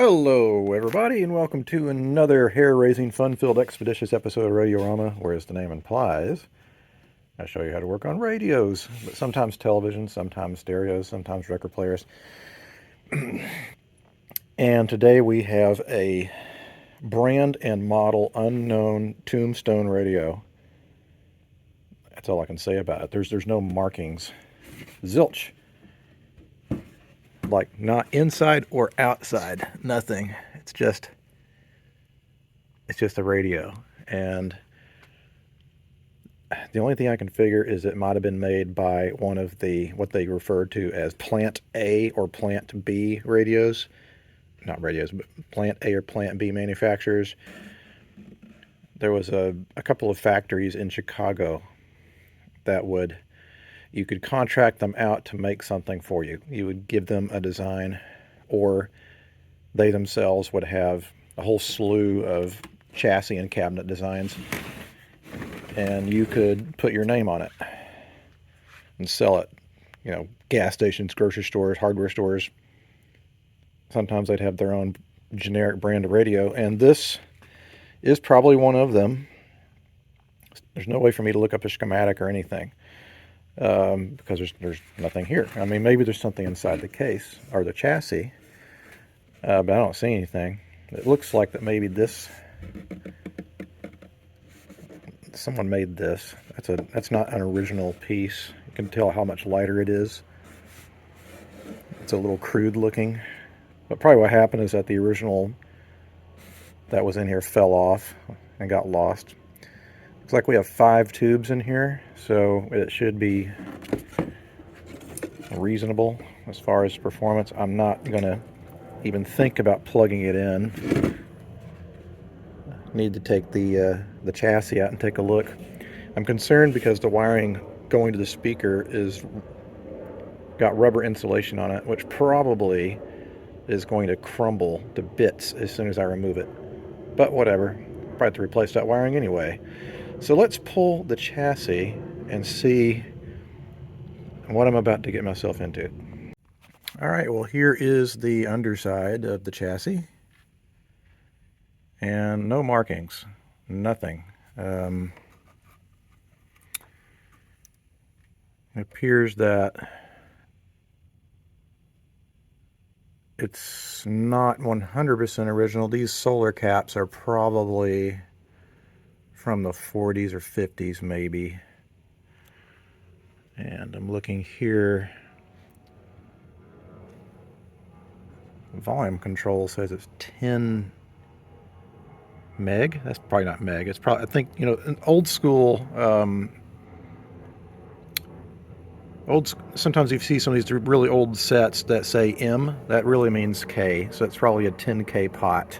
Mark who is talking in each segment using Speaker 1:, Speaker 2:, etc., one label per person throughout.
Speaker 1: Hello, everybody, and welcome to another hair-raising, fun-filled, expeditious episode of Radiorama, where, as the name implies, I show you how to work on radios, but sometimes television, sometimes stereos, sometimes record players. And today we have a brand and model unknown tombstone radio. That's all I can say about it. There's no markings. Zilch. Like, not inside or outside. Nothing. It's just a radio. And the only thing I can figure is it might have been made by one of the, what they referred to as Plant A or Plant B radios. Not radios, but Plant A or Plant B manufacturers. There was a couple of factories in Chicago that you could contract them out to make something for you. You would give them a design, or they themselves would have a whole slew of chassis and cabinet designs, and you could put your name on it and sell it. You know, gas stations, grocery stores, hardware stores. Sometimes they'd have their own generic brand of radio, and this is probably one of them. There's no way for me to look up a schematic or anything, because there's nothing here. I mean, maybe there's something inside the case or the chassis, but I don't see anything. It looks like that maybe someone made this. That's not an original piece. You can tell how much lighter it is. It's a little crude looking, but probably what happened is that the original that was in here fell off and got lost. Looks like we have 5 tubes in here, so it should be reasonable as far as performance. I'm not gonna even think about plugging it in. Need to take the chassis out and take a look. I'm concerned because the wiring going to the speaker got rubber insulation on it, which probably is going to crumble to bits as soon as I remove it. But whatever, probably have to replace that wiring anyway. So let's pull the chassis and see what I'm about to get myself into. All right, well, here is the underside of the chassis. And no markings, nothing. It appears that it's not 100% original. These solar caps are probably from the 40s or 50s maybe. And I'm looking here. Volume control says it's 10 meg. That's probably not meg. It's probably, I think, you know, an old school, sometimes you see some of these really old sets that say M. That really means K. So it's probably a 10K pot.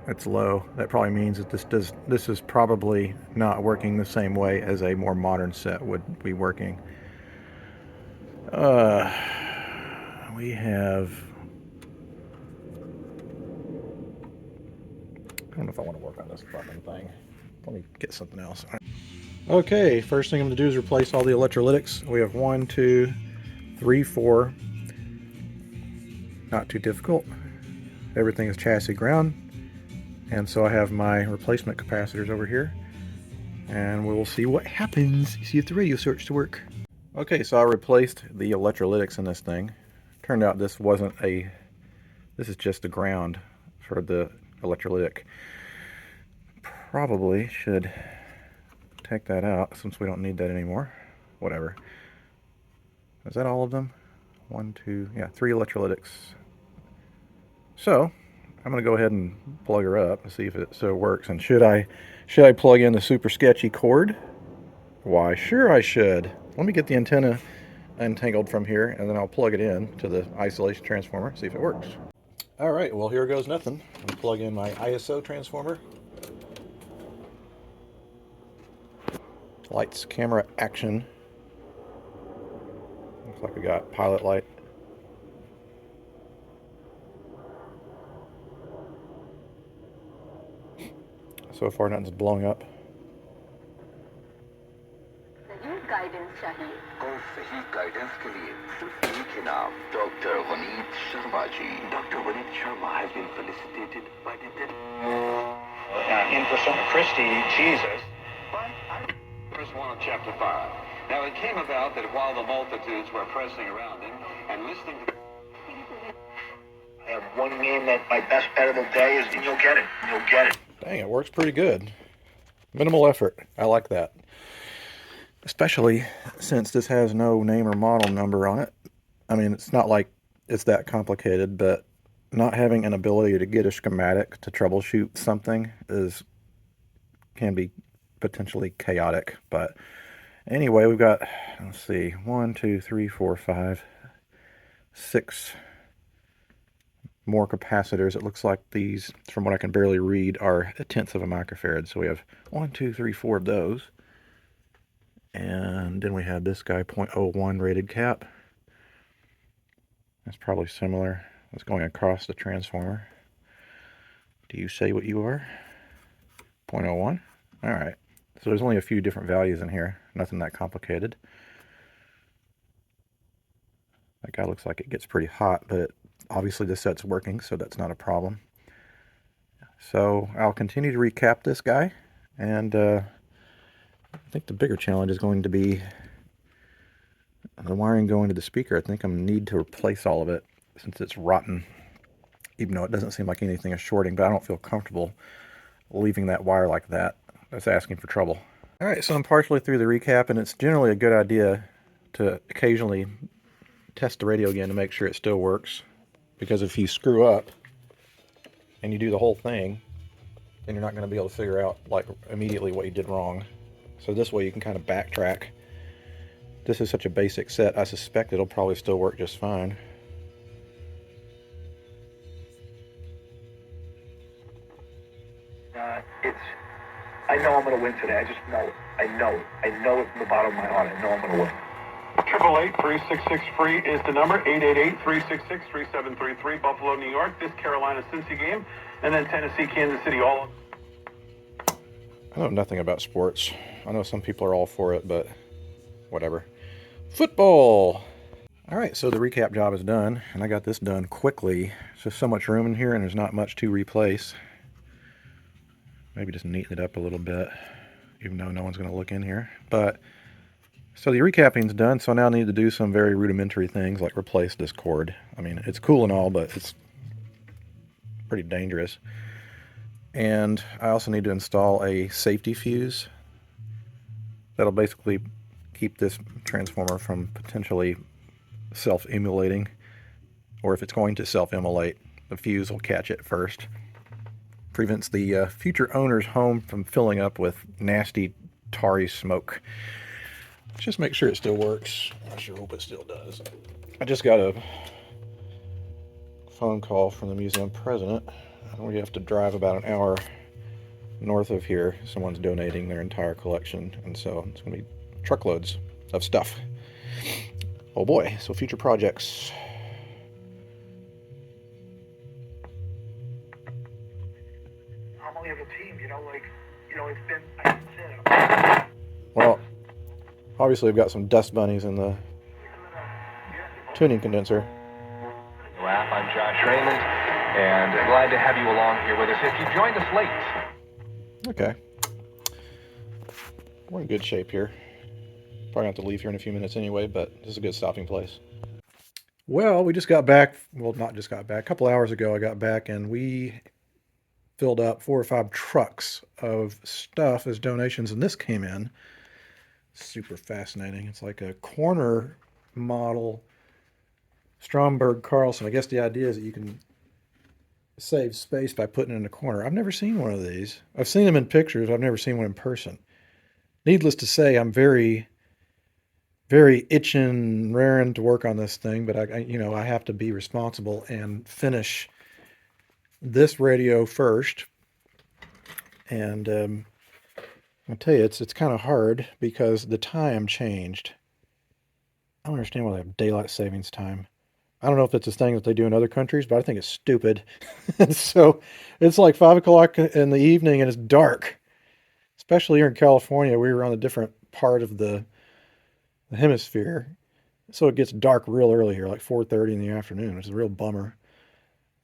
Speaker 1: That's low. That probably means that this is probably not working the same way as a more modern set would be working. We have, I don't know if I want to work on this fucking thing. Let me get something else. Okay, first thing I'm going to do is replace all the electrolytics. We have 1, 2, 3, 4. Not too difficult. Everything is chassis ground. And so I have my replacement capacitors over here. And we'll see what happens. See if the radio starts to work. Okay, so I replaced the electrolytics in this thing. Turned out this is just the ground for the electrolytic. Probably should take that out since we don't need that anymore. Whatever. Is that all of them? 1, 2, yeah, 3 electrolytics. So I'm going to go ahead and plug her up and see if it so works. And should I plug in the super sketchy cord? Why, sure I should. Let me get the antenna untangled from here, and then I'll plug it in to the isolation transformer, see if it works. All right, well, here goes nothing. I'll plug in my ISO transformer. Lights, camera, action. Looks like we got pilot light. So far, nothing's blowing up.
Speaker 2: The use guidance checking.
Speaker 3: Go
Speaker 2: सही guidance के लिए सिर्फ एक ही नाम, doctor Vaneet Sharma ji. Dr. Vineet Sharma has been felicitated by the
Speaker 3: in persona Christi, Jesus.
Speaker 2: Verse 1 of chapter 5. Now it came about that while the multitudes were pressing around him and listening to...
Speaker 3: I have one name that my best bet of the day is, and you'll get it. You'll get it.
Speaker 1: Dang, it works pretty good. Minimal effort. I like that. Especially since this has no name or model number on it. I mean, it's not like it's that complicated, but not having an ability to get a schematic to troubleshoot something can be potentially chaotic. But anyway, we've got, let's see, 1, 2, 3, 4, 5, 6 more capacitors. It looks like these, from what I can barely read, are 1/10 of a microfarad. So we have 1, 2, 3, 4 of those. And then we have this guy, 0.01 rated cap. That's probably similar. It's going across the transformer. Do you say what you are? 0.01? Alright. So there's only a few different values in here. Nothing that complicated. That guy looks like it gets pretty hot, but obviously the set's working, so that's not a problem. So I'll continue to recap this guy, and I think the bigger challenge is going to be the wiring going to the speaker. I think I'm going to need to replace all of it since it's rotten, even though it doesn't seem like anything is shorting, but I don't feel comfortable leaving that wire like that. That's asking for trouble. Alright, so I'm partially through the recap, and it's generally a good idea to occasionally test the radio again to make sure it still works, because if you screw up and you do the whole thing, then you're not going to be able to figure out like immediately what you did wrong. So this way you can kind of backtrack. This is such a basic set, I suspect it'll probably still work just fine.
Speaker 3: I know I'm going to win today. I just know it. I know it. I know it from the bottom of my heart. I know I'm going to win.
Speaker 4: 888-366-FREE is the number. 888-366-3733. Buffalo, New York. This Carolina-Cincy game. And then Tennessee, Kansas City. All.
Speaker 1: I know nothing about sports. I know some people are all for it, but whatever. Football! Alright, so the recap job is done, and I got this done quickly. There's just so much room in here, and there's not much to replace. Maybe just neaten it up a little bit, even though no one's going to look in here. But so the recapping's done, so now I need to do some very rudimentary things like replace this cord. I mean, it's cool and all, but it's pretty dangerous. And I also need to install a safety fuse that'll basically keep this transformer from potentially self-immolating, or if it's going to self-immolate, the fuse will catch it first. Prevents the future owner's home from filling up with nasty, tarry smoke. Just make sure it still works. I sure hope it still does. I just got a phone call from the museum president. We have to drive about an hour north of here. Someone's donating their entire collection, and so it's going to be truckloads of stuff. Oh boy, so future projects.
Speaker 3: Normally of a team, it's been...
Speaker 1: Well, obviously we've got some dust bunnies in the tuning condenser.
Speaker 5: I'm Josh Raymond, and glad to have you along here with us. If you joined us late.
Speaker 1: Okay. We're in good shape here. Probably have to leave here in a few minutes anyway, but this is a good stopping place. Well, we just got back. Well, not just got back. A couple hours ago I got back, and we filled up 4 or 5 trucks of stuff as donations, and this came in. Super fascinating. It's like a corner model Stromberg Carlson. I guess the idea is that you can save space by putting it in a corner. I've never seen one of these. I've seen them in pictures. I've never seen one in person. Needless to say, I'm very, very itching, raring to work on this thing, but I have to be responsible and finish this radio first. And I'll tell you, it's kind of hard because the time changed. I don't understand why they have daylight savings time. I don't know if it's a thing that they do in other countries, but I think it's stupid. And so it's like 5 o'clock in the evening and it's dark. Especially here in California, we were on a different part of the the hemisphere. So it gets dark real early here, like 4:30 in the afternoon, which is a real bummer.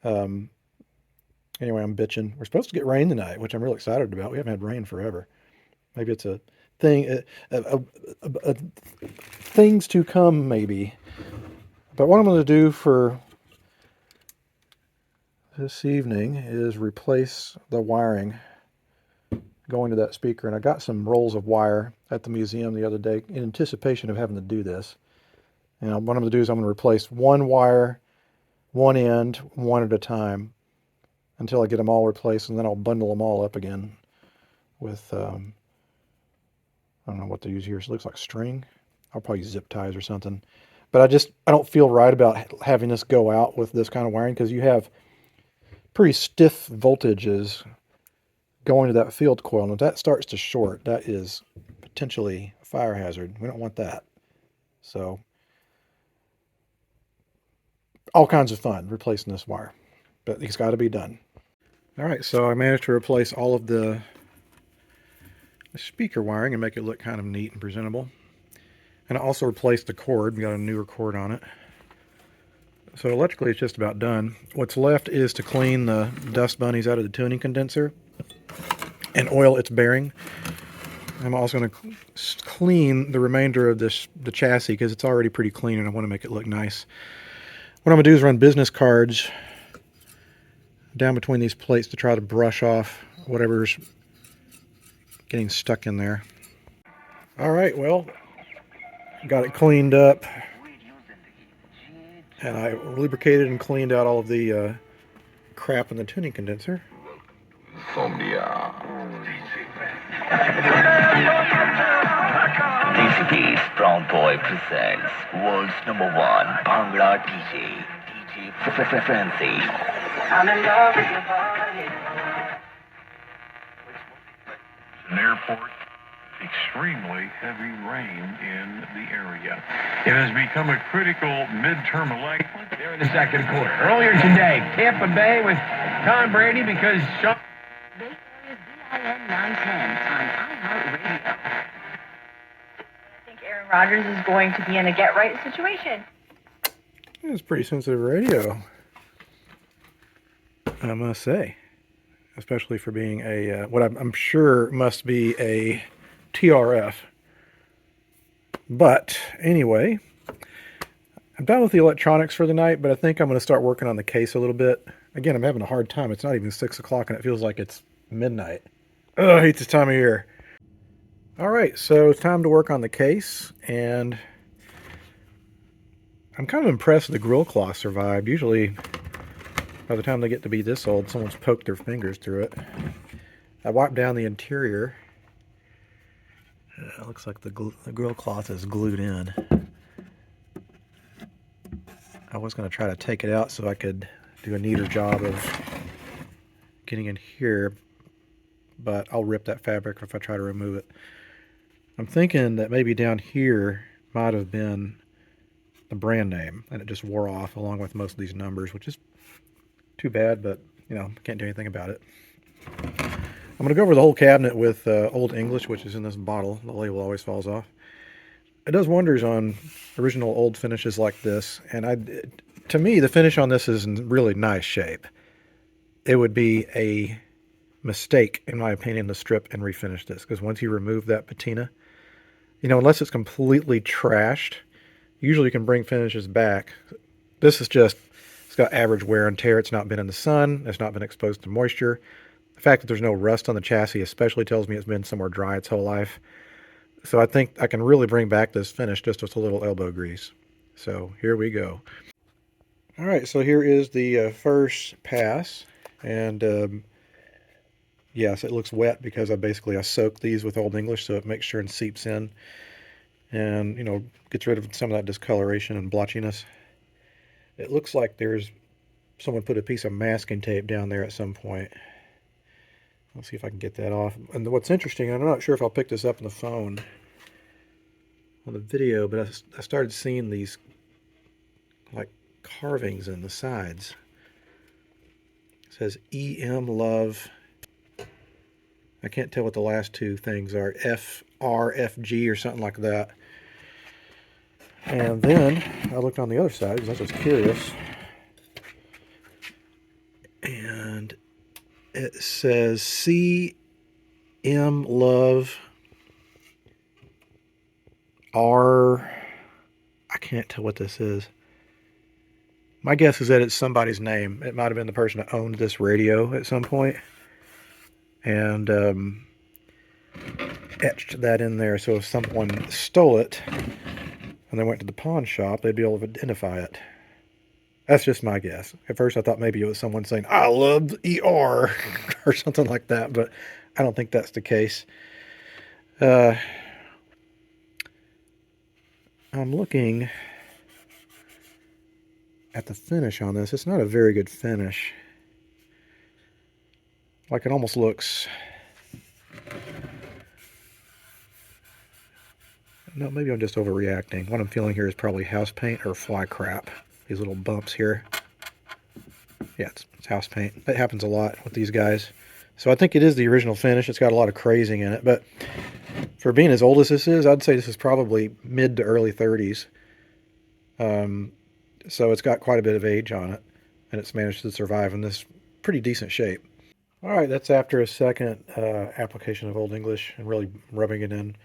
Speaker 1: Um, anyway, I'm bitching. We're supposed to get rain tonight, which I'm real excited about. We haven't had rain forever. Maybe it's a thing, things to come, maybe. But what I'm going to do for this evening is replace the wiring going to that speaker. And I got some rolls of wire at the museum the other day in anticipation of having to do this. And what I'm going to do is I'm going to replace one wire, one end, one at a time until I get them all replaced, and then I'll bundle them all up again with, I don't know what to use here. It looks like string. I'll probably use zip ties or something. But I don't feel right about having this go out with this kind of wiring because you have pretty stiff voltages going to that field coil. And if that starts to short, that is potentially a fire hazard. We don't want that. So, all kinds of fun replacing this wire. But it's got to be done. All right, so I managed to replace all of the speaker wiring and make it look kind of neat and presentable. And I also replaced the cord. We got a newer cord on it. So electrically it's just about done. What's left is to clean the dust bunnies out of the tuning condenser and oil its bearing. I'm also going to clean the remainder of the chassis because it's already pretty clean and I want to make it look nice. What I'm going to do is run business cards down between these plates to try to brush off whatever's getting stuck in there. All right, well, got it cleaned up. And I lubricated and cleaned out all of the crap in the tuning condenser.
Speaker 2: DCP's Brown Boy presents world's #1 Bhangra DJ, DJ Frenzy. I'm in love with your body.
Speaker 6: An airport, extremely heavy rain in the area. It has become a critical midterm election.
Speaker 7: There in the second quarter. Earlier today, Tampa Bay with Tom Brady because Sean...
Speaker 8: Bay Area's BIN 910 on iHeartRadio. I think Aaron Rodgers is going to be in a get-right situation.
Speaker 1: It's pretty sensitive radio, I must say. Especially for being a, what I'm sure must be a TRF. But anyway, I'm done with the electronics for the night, but I think I'm going to start working on the case a little bit. Again, I'm having a hard time. It's not even 6 o'clock and it feels like it's midnight. Ugh, I hate this time of year. All right, so it's time to work on the case, and I'm kind of impressed the grill cloth survived. Usually, by the time they get to be this old, someone's poked their fingers through it. I wiped down the interior. It looks like the grill cloth is glued in. I was going to try to take it out so I could do a neater job of getting in here, but I'll rip that fabric if I try to remove it. I'm thinking that maybe down here might have been the brand name, and it just wore off along with most of these numbers, which is too bad, but, you know, can't do anything about it. I'm going to go over the whole cabinet with Old English, which is in this bottle. The label always falls off. It does wonders on original old finishes like this, and to me, the finish on this is in really nice shape. It would be a mistake, in my opinion, to strip and refinish this, because once you remove that patina, you know, unless it's completely trashed, usually you can bring finishes back. This is just, it's got average wear and tear. It's not been in the sun. It's not been exposed to moisture. The fact that there's no rust on the chassis especially tells me it's been somewhere dry its whole life. So I think I can really bring back this finish just with a little elbow grease. So here we go. All right, so here is the first pass. And yes, it looks wet because I soaked these with Old English so it makes sure and seeps in. And, you know, gets rid of some of that discoloration and blotchiness. It looks like someone put a piece of masking tape down there at some point. Let's see if I can get that off. And what's interesting, I'm not sure if I'll pick this up on the phone, on the video, but I started seeing these like carvings in the sides. It says EM Love. I can't tell what the last two things are. FRFG or something like that. And then I looked on the other side because I was curious. And it says CM Love R. I can't tell what this is. My guess is that it's somebody's name. It might have been the person that owned this radio at some point and etched that in there. So if someone stole it and they went to the pawn shop, they'd be able to identify it. That's just my guess. At first I thought maybe it was someone saying, I love ER or something like that, but I don't think that's the case. I'm looking at the finish on this. It's not a very good finish. Like it almost looks... No, maybe I'm just overreacting. What I'm feeling here is probably house paint or fly crap. These little bumps here. Yeah, it's house paint. That happens a lot with these guys. So I think it is the original finish. It's got a lot of crazing in it. But for being as old as this is, I'd say this is probably mid to early 30s. So it's got quite a bit of age on it. And it's managed to survive in this pretty decent shape. All right, that's after a second application of Old English and really rubbing it in.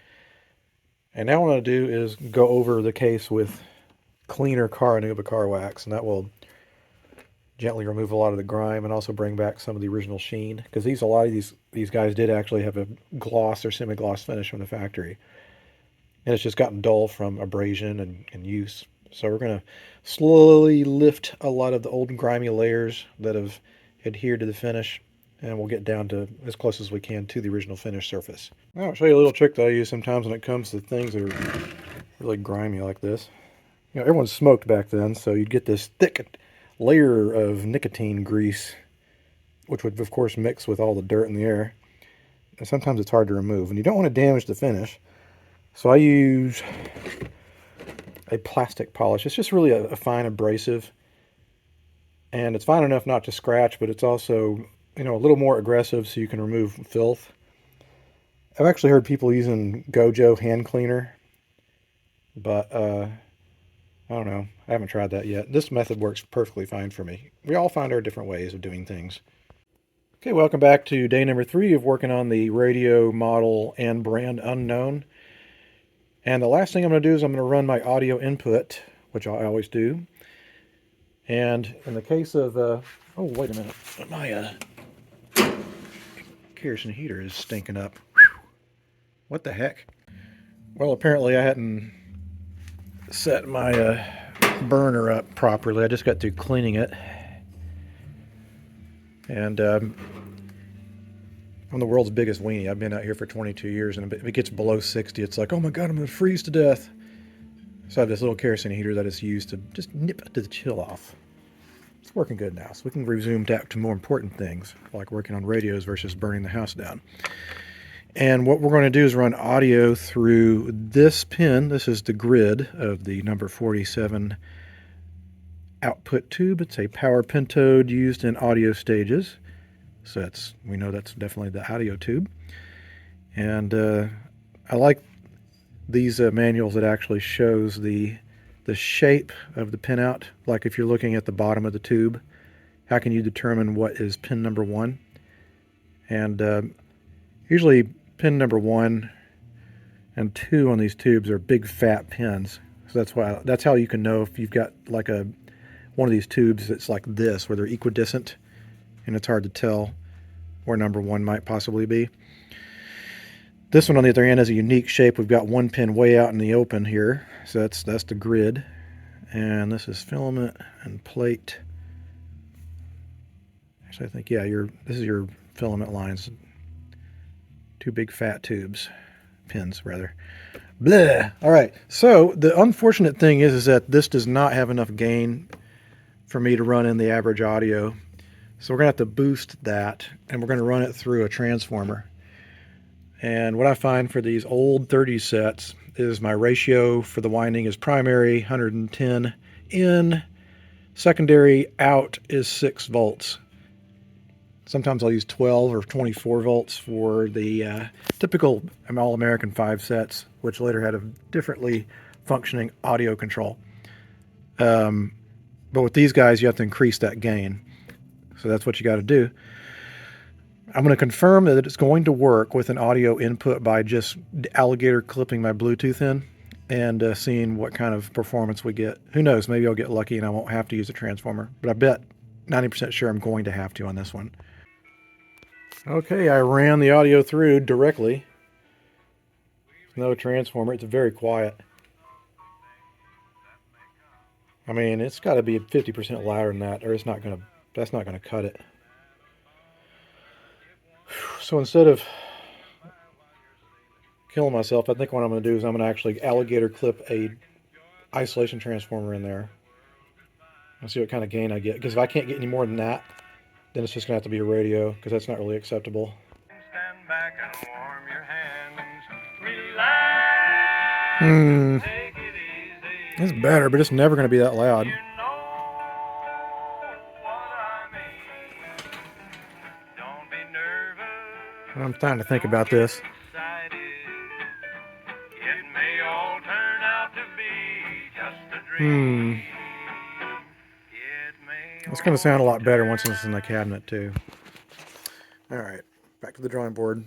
Speaker 1: And now what I'm going to do is go over the case with cleaner Caranuba car wax, and that will gently remove a lot of the grime and also bring back some of the original sheen, because a lot of these guys did actually have a gloss or semi-gloss finish from the factory, and it's just gotten dull from abrasion and use. So we're going to slowly lift a lot of the old grimy layers that have adhered to the finish, and we'll get down to as close as we can to the original finished surface. Now I'll show you a little trick that I use sometimes when it comes to things that are really grimy like this. You know, everyone smoked back then, so you'd get this thick layer of nicotine grease, which would, of course, mix with all the dirt in the air. And sometimes it's hard to remove, and you don't want to damage the finish. So I use a plastic polish. It's just really a fine abrasive, and it's fine enough not to scratch, but it's also, you know, a little more aggressive so you can remove filth. I've actually heard people using Gojo hand cleaner, but I don't know. I haven't tried that yet. This method works perfectly fine for me. We all find our different ways of doing things. Okay, welcome back to day number 3 of working on the radio model and brand unknown. And the last thing I'm going to do is I'm going to run my audio input, which I always do. And in the case of, oh, wait a minute. My kerosene heater is stinking up. Whew. What the heck? Well, apparently I hadn't set my burner up properly. I just got through cleaning it, and I'm the world's biggest weenie. I've been out here for 22 years, and if it gets below 60, it's like, oh my god, I'm gonna freeze to death. So I have this little kerosene heater that is used to just nip the chill off. It's working good now, so we can resume back to more important things, like working on radios versus burning the house down. And what we're going to do is run audio through this pin. This is the grid of the number 47 output tube. It's a power pentode used in audio stages. So we know that's definitely the audio tube. And I like these manuals that actually shows the shape of the pinout. Like if you're looking at the bottom of the tube, how can you determine what is pin number 1? And usually pin number 1 and 2 on these tubes are big fat pins. So that's how you can know if you've got like one of these tubes that's like this, where they're equidistant, and it's hard to tell where number 1 might possibly be. This one on the other end has a unique shape. We've got one pin way out in the open here, so that's the grid. And this is filament and plate. Actually, I think, yeah, this is your filament lines. 2 big fat tubes, pins rather. Bleh. All right, so the unfortunate thing is that this does not have enough gain for me to run in the average audio. So we're gonna have to boost that, and we're gonna run it through a transformer. And what I find for these old 30 sets is my ratio for the winding is primary 110 in, secondary out is 6 volts. Sometimes I'll use 12 or 24 volts for the typical All-American 5 sets, which later had a differently functioning audio control. But with these guys, you have to increase that gain. So that's what you got to do. I'm going to confirm that it's going to work with an audio input by just alligator clipping my Bluetooth in and seeing what kind of performance we get. Who knows? Maybe I'll get lucky and I won't have to use a transformer. But I bet 90% sure I'm going to have to on this one. Okay, I ran the audio through directly. No transformer. It's very quiet. I mean, it's got to be 50% louder than that, or it's not going to. That's not going to cut it. So instead of killing myself, I think what I'm going to do is I'm going to actually alligator clip a isolation transformer in there. I'll see what kind of gain I get. Because if I can't get any more than that, then it's just going to have to be a radio, because that's not really acceptable.
Speaker 6: Stand back and warm your hands. Relax. Take it easy.
Speaker 1: It's better, but it's never going to be that loud.
Speaker 6: You know what I mean. Don't be nervous.
Speaker 1: I'm starting to think about this.
Speaker 6: Excited. It may all turn out to be just a dream.
Speaker 1: It's going to sound a lot better once it's in the cabinet, too. All right, back to the drawing board.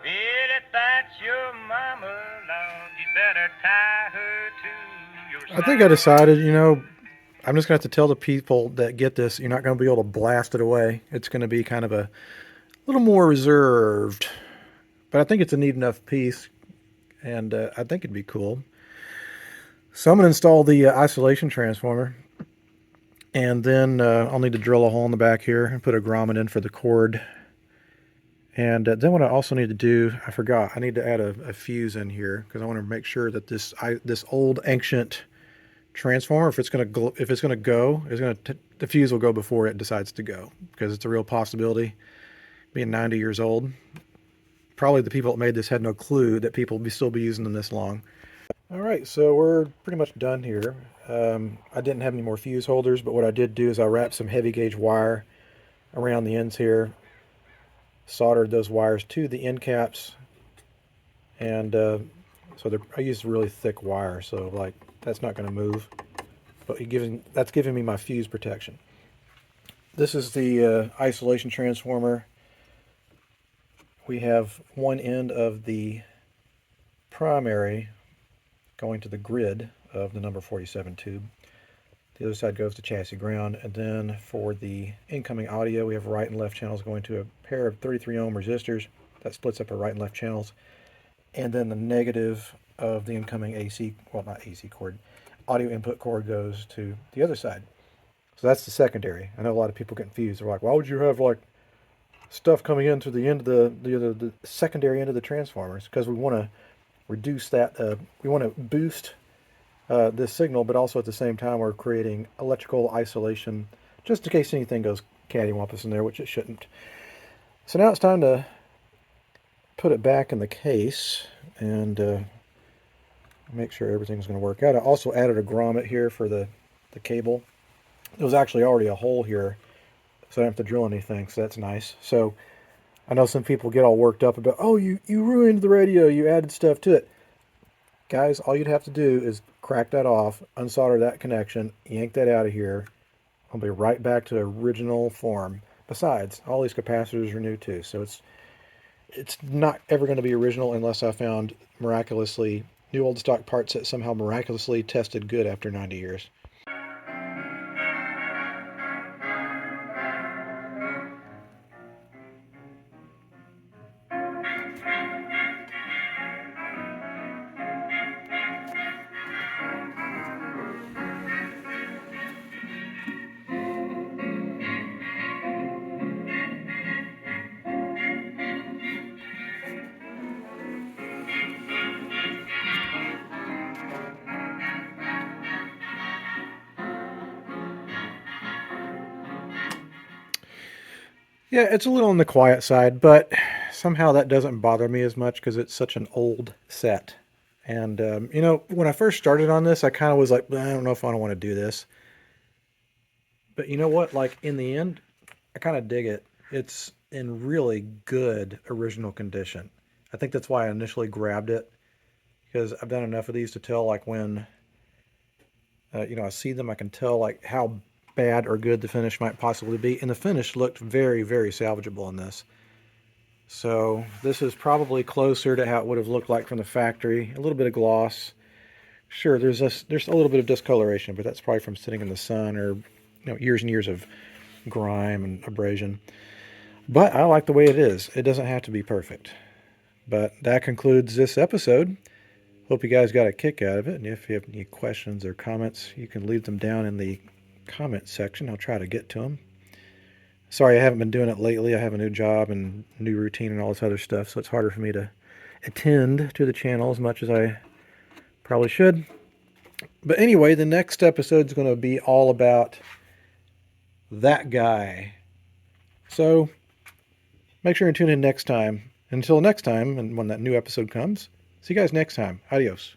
Speaker 6: If that's your mama, Lord, you better tie her to your
Speaker 1: I think I decided, you know, I'm just going to have to tell the people that get this, you're not going to be able to blast it away. It's going to be kind of a little more reserved. But I think it's a neat enough piece, and I think it'd be cool. So I'm going to install the isolation transformer. And then I'll need to drill a hole in the back here and put a grommet in for the cord. And then what I also need to do, I forgot, I need to add a fuse in here because I want to make sure that this old ancient transformer, if it's going to go, the fuse will go before it decides to go, because it's a real possibility. Being 90 years old, probably the people that made this had no clue that people would still be using them this long. All right, so we're pretty much done here. I didn't have any more fuse holders, but what I did do is I wrapped some heavy gauge wire around the ends here, soldered those wires to the end caps, and so I used really thick wire, so like that's not going to move, but that's giving me my fuse protection. This is the isolation transformer. We have one end of the primary going to the grid of the number 47 tube. The other side goes to chassis ground, and then for the incoming audio, we have right and left channels going to a pair of 33 ohm resistors that splits up our right and left channels, and then the negative of the incoming AC, well, not AC cord, audio input cord goes to the other side. So that's the secondary. I know a lot of people get confused. They're like, why would you have like stuff coming in to the end of the secondary end of the transformers? Because we want to reduce that, we want to boost this signal, but also at the same time we're creating electrical isolation just in case anything goes cattywampus in there, which it shouldn't. So now it's time to put it back in the case and make sure everything's going to work out. I also added a grommet here for the cable. There was actually already a hole here, so I don't have to drill anything, so that's nice. So I know some people get all worked up about, oh, you ruined the radio, you added stuff to it. Guys, all you'd have to do is crack that off, unsolder that connection, yank that out of here. I'll be right back to original form. Besides, all these capacitors are new too, so it's not ever going to be original unless I found miraculously new old stock parts that somehow miraculously tested good after 90 years. Yeah, it's a little on the quiet side, but somehow that doesn't bother me as much because it's such an old set. And, you know, when I first started on this, I kind of was like, I don't know if I want to do this. But you know what? Like, in the end, I kind of dig it. It's in really good original condition. I think that's why I initially grabbed it. because I've done enough of these to tell like when I see them, I can tell like how bad or good the finish might possibly be, and the finish looked very, very salvageable in this. So this is probably closer to how it would have looked like from the factory. A little bit of gloss. Sure, there's a little bit of discoloration, but that's probably from sitting in the sun or years and years of grime and abrasion. But I like the way it is. It doesn't have to be perfect. But that concludes this episode. Hope you guys got a kick out of it. And if you have any questions or comments, you can leave them down in the comment section. I'll try to get to them. Sorry I haven't been doing it lately. I have a new job and new routine and all this other stuff, so it's harder for me to attend to the channel as much as I probably should. But anyway, the next episode is going to be all about that guy. So make sure and tune in next time. Until next time, and when that new episode comes, see you guys next time. Adios.